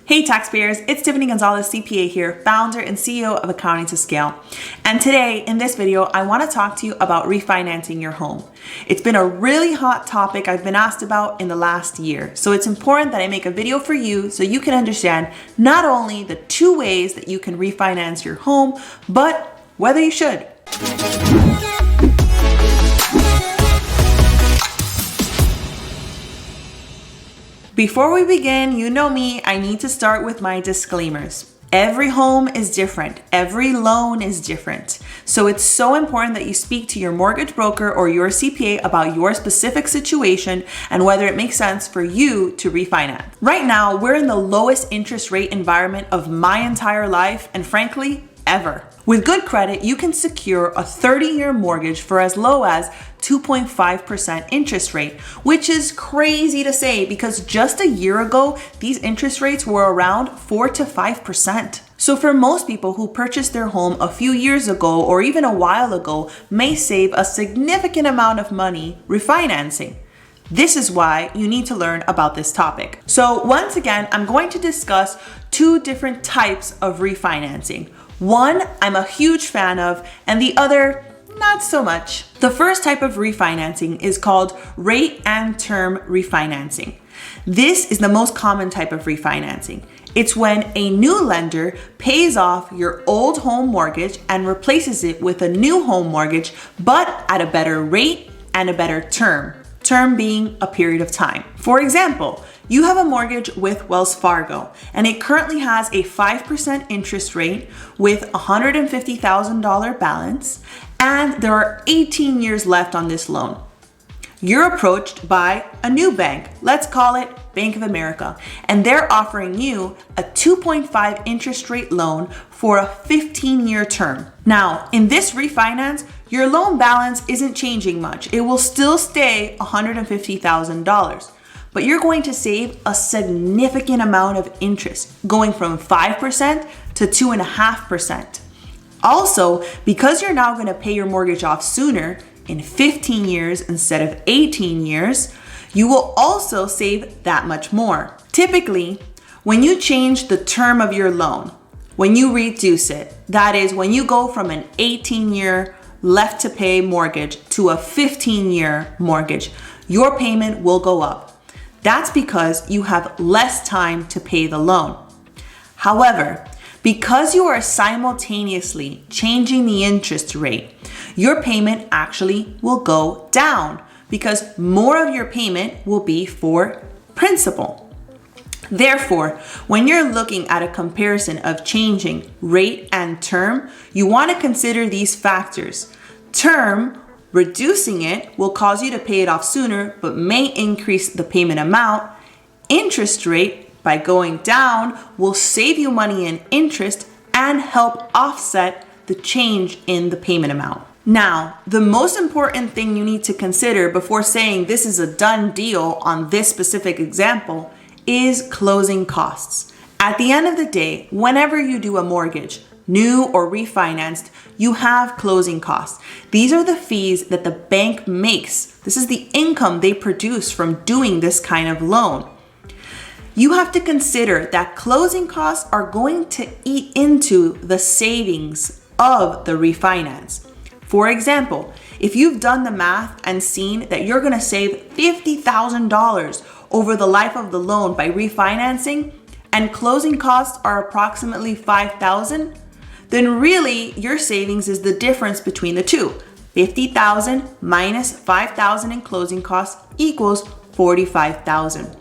Hey taxpayers, it's Tiffany Gonzalez CPA here, founder and CEO of Accounting to Scale. And today in this video, I want to talk to you about refinancing your home. It's been a really hot topic I've been asked about in the last year. So it's important that I make a video for you so you can understand not only the two ways that you can refinance your home, but whether you should. Before we begin, you know me, I need to start with my disclaimers. Every home is different. Every loan is different. So it's so important that you speak to your mortgage broker or your CPA about your specific situation and whether it makes sense for you to refinance. Right now, we're in the lowest interest rate environment of my entire life and frankly, ever. With good credit, you can secure a 30-year mortgage for as low as 2.5% interest rate, which is crazy to say because just a year ago, these interest rates were around 4 to 5%. So for most people who purchased their home a few years ago or even a while ago may save a significant amount of money refinancing. This is why you need to learn about this topic. So once again, I'm going to discuss two different types of refinancing. One, I'm a huge fan of, and the other, not so much. The first type of refinancing is called rate and term refinancing. This is the most common type of refinancing. It's when a new lender pays off your old home mortgage and replaces it with a new home mortgage, but at a better rate and a better term. Term being a period of time. For example, you have a mortgage with Wells Fargo and it currently has a 5% interest rate with a $150,000 balance and there are 18 years left on this loan. You're approached by a new bank, let's call it Bank of America, and they're offering you a 2.5 interest rate loan for a 15-year term. Now, in this refinance, your loan balance isn't changing much. It will still stay $150,000, but you're going to save a significant amount of interest, going from 5% to 2.5%. Also, because you're now going to pay your mortgage off sooner, in 15 years instead of 18 years, you will also save that much more. Typically, when you change the term of your loan, when you reduce it, that is when you go from an 18-year left to pay mortgage to a 15-year mortgage, your payment will go up. That's because you have less time to pay the loan. However, because you are simultaneously changing the interest rate, your payment actually will go down because more of your payment will be for principal. Therefore, when you're looking at a comparison of changing rate and term, you want to consider these factors. Term, reducing it will cause you to pay it off sooner, but may increase the payment amount. Interest rate, by going down, will save you money in interest and help offset the change in the payment amount. Now, the most important thing you need to consider before saying this is a done deal on this specific example is closing costs. At the end of the day, whenever you do a mortgage, new or refinanced, you have closing costs. These are the fees that the bank makes. This is the income they produce from doing this kind of loan. You have to consider that closing costs are going to eat into the savings of the refinance. For example, if you've done the math and seen that you're going to save $50,000 over the life of the loan by refinancing and closing costs are approximately $5,000, then really your savings is the difference between the two. $50,000 minus $5,000 in closing costs equals $45,000.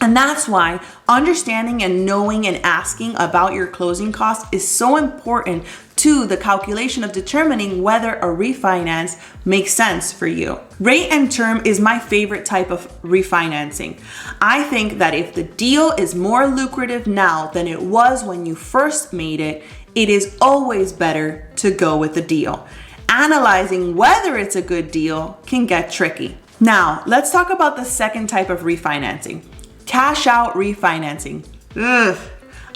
And that's why understanding and knowing and asking about your closing costs is so important to the calculation of determining whether a refinance makes sense for you. Rate and term is my favorite type of refinancing. I think that if the deal is more lucrative now than it was when you first made it, it is always better to go with the deal. Analyzing whether it's a good deal can get tricky. Now, let's talk about the second type of refinancing. Cash out refinancing. Ugh.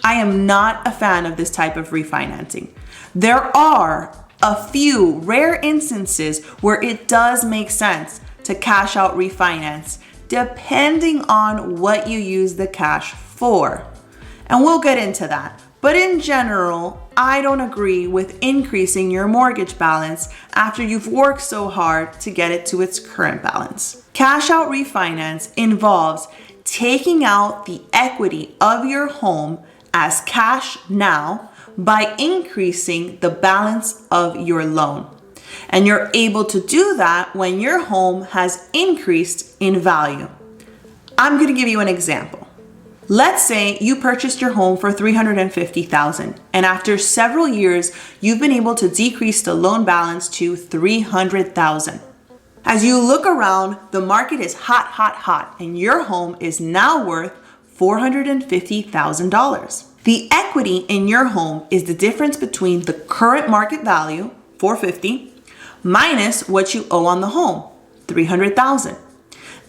I am not a fan of this type of refinancing. There are a few rare instances where it does make sense to cash out refinance, depending on what you use the cash for. And we'll get into that. But in general, I don't agree with increasing your mortgage balance after you've worked so hard to get it to its current balance. Cash out refinance involves taking out the equity of your home as cash now by increasing the balance of your loan. And you're able to do that when your home has increased in value. I'm going to give you an example. Let's say you purchased your home for $350,000, and after several years, you've been able to decrease the loan balance to $300,000. As you look around, the market is hot, and your home is now worth $450,000. The equity in your home is the difference between the current market value, $450,000, minus what you owe on the home, $300,000.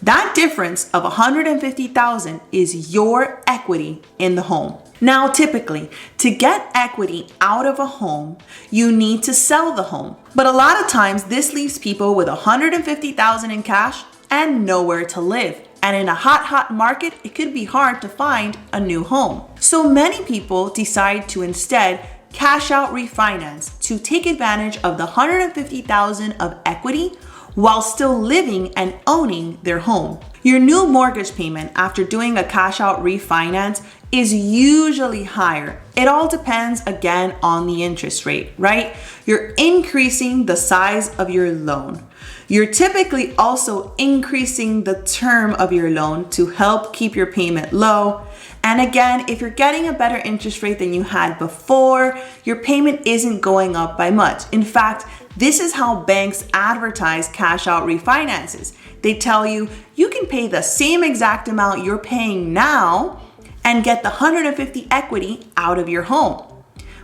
That difference of $150,000 is your equity in the home. Now, typically, to get equity out of a home, you need to sell the home. But a lot of times, this leaves people with $150,000 in cash and nowhere to live. And in a hot market, it could be hard to find a new home. So many people decide to instead cash out refinance to take advantage of the $150,000 of equity while still living and owning their home. Your new mortgage payment after doing a cash out refinance is usually higher. It all depends again on the interest rate, right? You're increasing the size of your loan. You're typically also increasing the term of your loan to help keep your payment low. And again, if you're getting a better interest rate than you had before, your payment isn't going up by much. In fact, this is how banks advertise cash out refinances. They tell you you can pay the same exact amount you're paying now and get the $150,000 equity out of your home.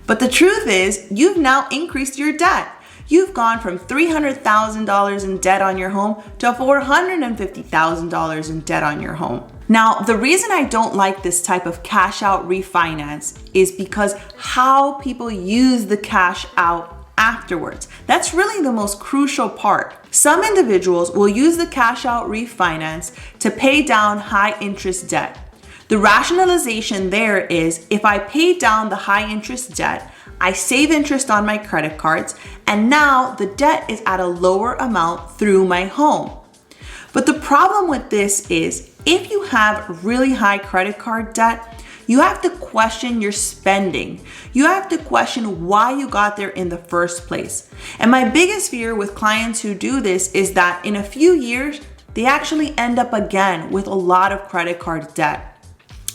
But the truth is, you've now increased your debt. You've gone from $300,000 in debt on your home to $450,000 in debt on your home. Now, the reason I don't like this type of cash out refinance is because how people use the cash out afterwards. That's really the most crucial part. Some individuals will use the cash out refinance to pay down high interest debt. The rationalization there is if I pay down the high interest debt, I save interest on my credit cards, and now the debt is at a lower amount through my home. But the problem with this is if you have really high credit card debt, you have to question your spending. You have to question why you got there in the first place. And my biggest fear with clients who do this is that in a few years, they actually end up again with a lot of credit card debt.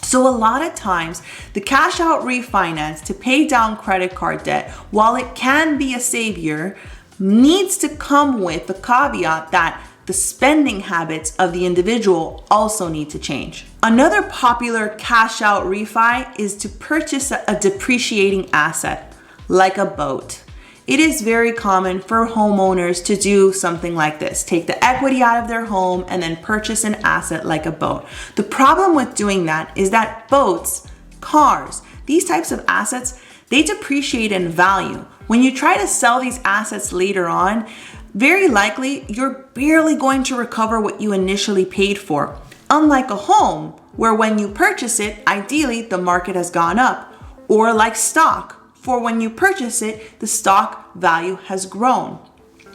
So a lot of times, the cash out refinance to pay down credit card debt, while it can be a savior, needs to come with the caveat that the spending habits of the individual also need to change. Another popular cash out refi is to purchase a depreciating asset, like a boat. It is very common for homeowners to do something like this, take the equity out of their home and then purchase an asset like a boat. The problem with doing that is that boats, cars, these types of assets, they depreciate in value. When you try to sell these assets later on, very likely you're barely going to recover what you initially paid for. Unlike a home, where when you purchase it, ideally the market has gone up. Or like stock, for when you purchase it, the stock value has grown.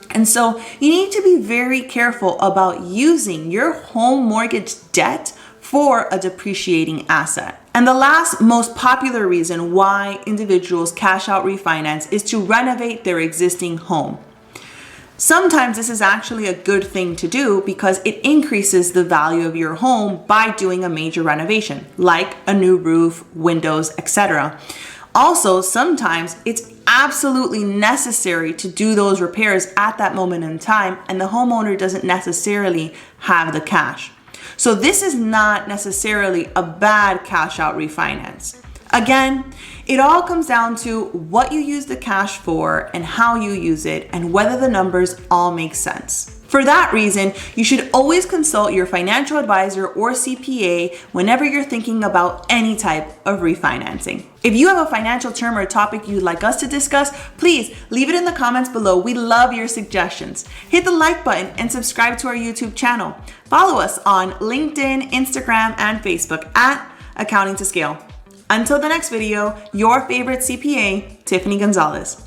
And so you need to be very careful about using your home mortgage debt for a depreciating asset. And the last most popular reason why individuals cash out refinance is to renovate their existing home. Sometimes this is actually a good thing to do because it increases the value of your home by doing a major renovation, like a new roof, windows, etc. Also, sometimes it's absolutely necessary to do those repairs at that moment in time, and the homeowner doesn't necessarily have the cash. So this is not necessarily a bad cash out refinance. Again, it all comes down to what you use the cash for and how you use it and whether the numbers all make sense. For that reason, you should always consult your financial advisor or CPA whenever you're thinking about any type of refinancing. If you have a financial term or topic you'd like us to discuss, please leave it in the comments below. We love your suggestions. Hit the like button and subscribe to our YouTube channel. Follow us on LinkedIn, Instagram, and Facebook at Accounting to Scale. Until the next video, your favorite CPA, Tiffany Gonzalez.